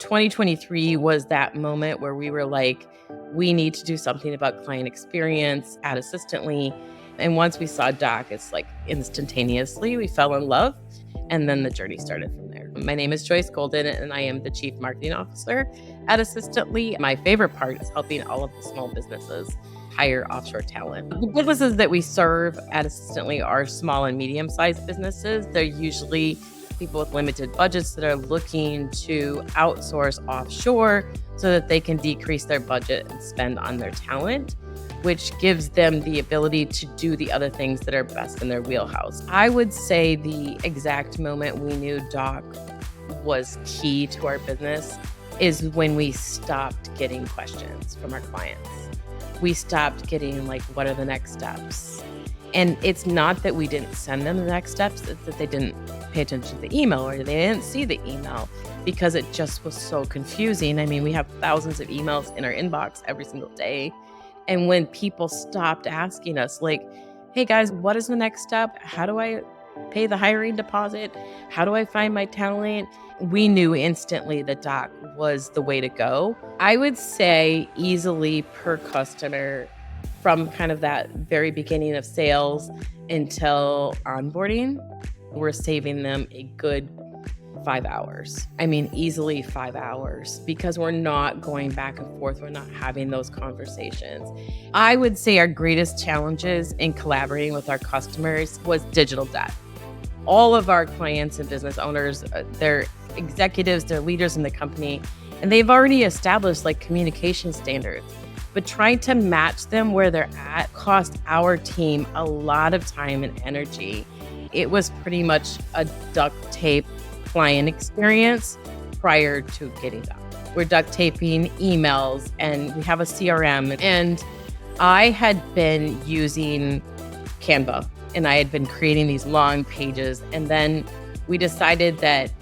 2023 was that moment where we were like, we need to do something about client experience at Assistantly. And once we saw Doc, it's like instantaneously we fell in love. And then the journey started from there. My name is Joyce Golden, and I am the Chief Marketing Officer at Assistantly. My favorite part is helping all of the small businesses hire offshore talent. The businesses that we serve at Assistantly are small and medium-sized businesses. They're usually people with limited budgets that are looking to outsource offshore so that they can decrease their budget and spend on their talent, which gives them the ability to do the other things that are best in their wheelhouse. I would say the exact moment we knew Doc was key to our business is when we stopped getting questions from our clients. We stopped getting like, what are the next steps? And it's not that we didn't send them the next steps, it's that they didn't pay attention to the email or they didn't see the email because it just was so confusing. I mean, we have thousands of emails in our inbox every single day. And when people stopped asking us like, hey guys, what is the next step? How do I pay the hiring deposit? How do I find my talent? We knew instantly that Doc was the way to go. I would say easily per customer from kind of that very beginning of sales until onboarding, we're saving them a good 5 hours. I mean, easily 5 hours because we're not going back and forth. We're not having those conversations. I would say our greatest challenges in collaborating with our customers was digital debt. All of our clients and business owners, they're executives, they're leaders in the company, and they've already established like communication standards. But trying to match them where they're at cost our team a lot of time and energy. It was pretty much a duct tape client experience prior to getting done. We're duct taping emails and we have a CRM. And I had been using Canva and I had been creating these long pages. And then we decided that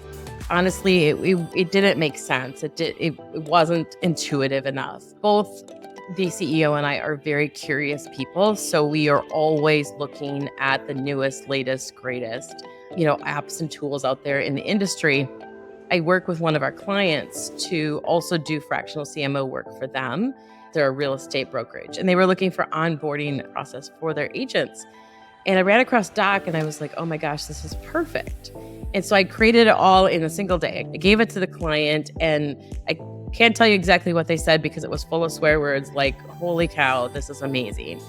honestly, it didn't make sense. It wasn't intuitive enough. Both the CEO and I are very curious people. So we are always looking at the newest, latest, greatest, apps and tools out there in the industry. I work with one of our clients to also do fractional CMO work for them. They're a real estate brokerage and they were looking for onboarding process for their agents. And I ran across Doc and I was like, oh my gosh, this is perfect. And so I created it all in a single day. I gave it to the client and I can't tell you exactly what they said because it was full of swear words like, holy cow, this is amazing.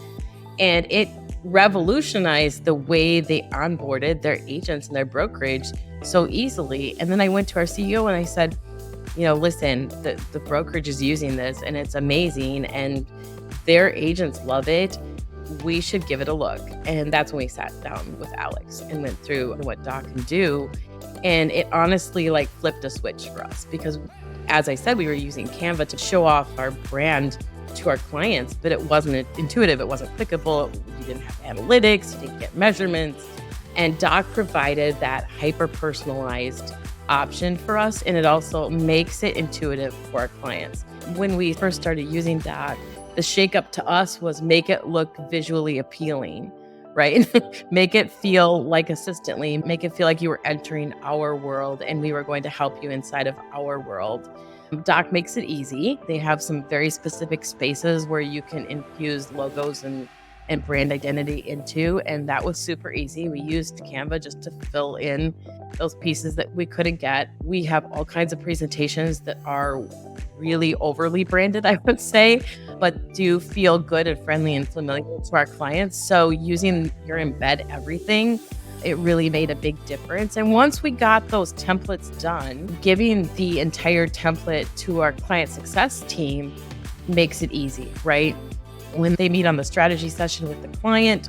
And it revolutionized the way they onboarded their agents and their brokerage so easily. And then I went to our CEO and I said, listen, the brokerage is using this and it's amazing and their agents love it. We should give it a look. And that's when we sat down with Alex and went through what Doc can do. And it honestly like flipped a switch for us because as I said, we were using Canva to show off our brand to our clients, but it wasn't intuitive. It wasn't clickable. You didn't have analytics. You didn't get measurements. And Doc provided that hyper-personalized option for us. And it also makes it intuitive for our clients. When we first started using Doc, the shakeup to us was make it look visually appealing, right? Make it feel like Assistantly, make it feel like you were entering our world and we were going to help you inside of our world. Doc makes it easy. They have some very specific spaces where you can infuse logos and brand identity into, and that was super easy. We used Canva just to fill in those pieces that we couldn't get. We have all kinds of presentations that are really overly branded, I would say, but do feel good and friendly and familiar to our clients. So using your embed everything, it really made a big difference. And once we got those templates done, giving the entire template to our client success team makes it easy, right? When they meet on the strategy session with the client,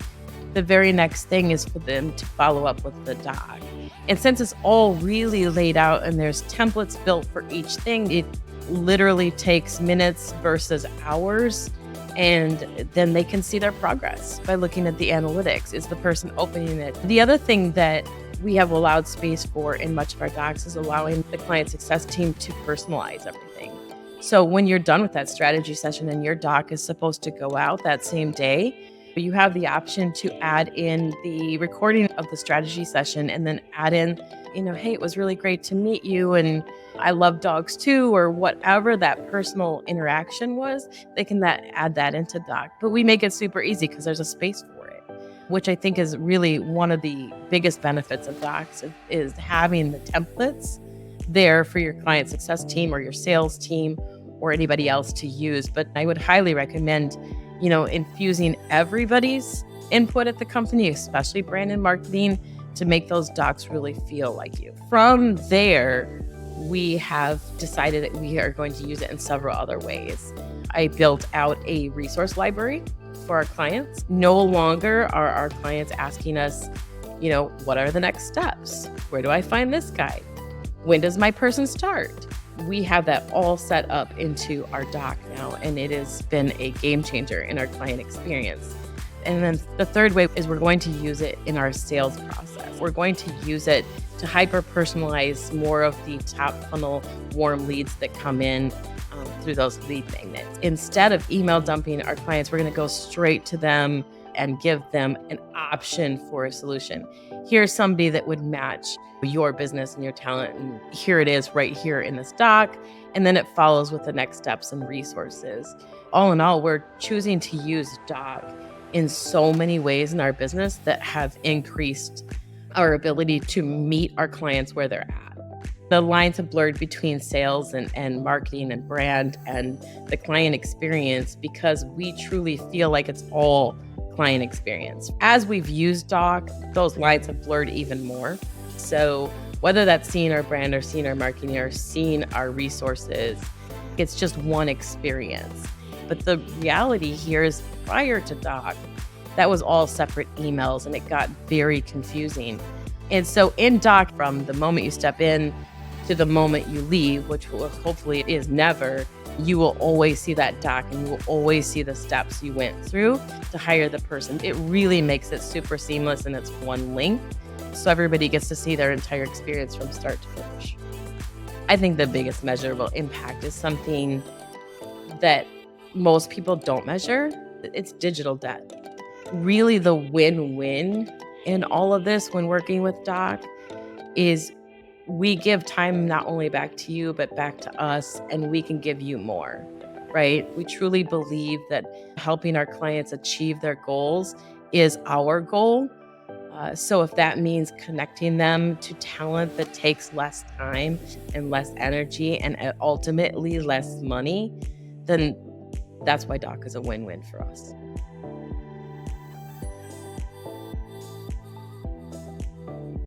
the very next thing is for them to follow up with the Doc. And since it's all really laid out and there's templates built for each thing, it literally takes minutes versus hours. And then they can see their progress by looking at the analytics. Is the person opening it? The other thing that we have allowed space for in much of our docs is allowing the client success team to personalize everything. So when you're done with that strategy session and your doc is supposed to go out that same day, you have the option to add in the recording of the strategy session and then add in, hey, it was really great to meet you. And I love dogs too, or whatever that personal interaction was, they can add that into Doc. But we make it super easy because there's a space for it, which I think is really one of the biggest benefits of Docs is having the templates there for your client success team or your sales team or anybody else to use. But I would highly recommend, infusing everybody's input at the company, especially brand and marketing, to make those docs really feel like you. From there, we have decided that we are going to use it in several other ways. I built out a resource library for our clients. No longer are our clients asking us, what are the next steps? Where do I find this guide? When does my person start? We have that all set up into our doc now, and it has been a game changer in our client experience. And then the third way is we're going to use it in our sales process. We're going to use it to hyper-personalize more of the top funnel warm leads that come in through those lead magnets. Instead of email dumping our clients, we're going to go straight to them and give them an option for a solution. Here's somebody that would match your business and your talent, and here it is right here in this doc. And then it follows with the next steps and resources. All in all, we're choosing to use Doc in so many ways in our business that have increased our ability to meet our clients where they're at. The lines have blurred between sales and marketing and brand and the client experience because we truly feel like it's all client experience. As we've used Doc, those lines have blurred even more. So whether that's seeing our brand or seeing our marketing or seeing our resources, it's just one experience. But the reality here is prior to Doc, that was all separate emails and it got very confusing. And so in Doc, from the moment you step in to the moment you leave, which hopefully is never, you will always see that Doc and you will always see the steps you went through to hire the person. It really makes it super seamless and it's one link. So everybody gets to see their entire experience from start to finish. I think the biggest measurable impact is something that most people don't measure. It's digital debt. Really the win-win in all of this when working with Doc is we give time not only back to you, but back to us, and we can give you more, right? We truly believe that helping our clients achieve their goals is our goal. So if that means connecting them to talent that takes less time and less energy and ultimately less money, then that's why Doc is a win-win for us.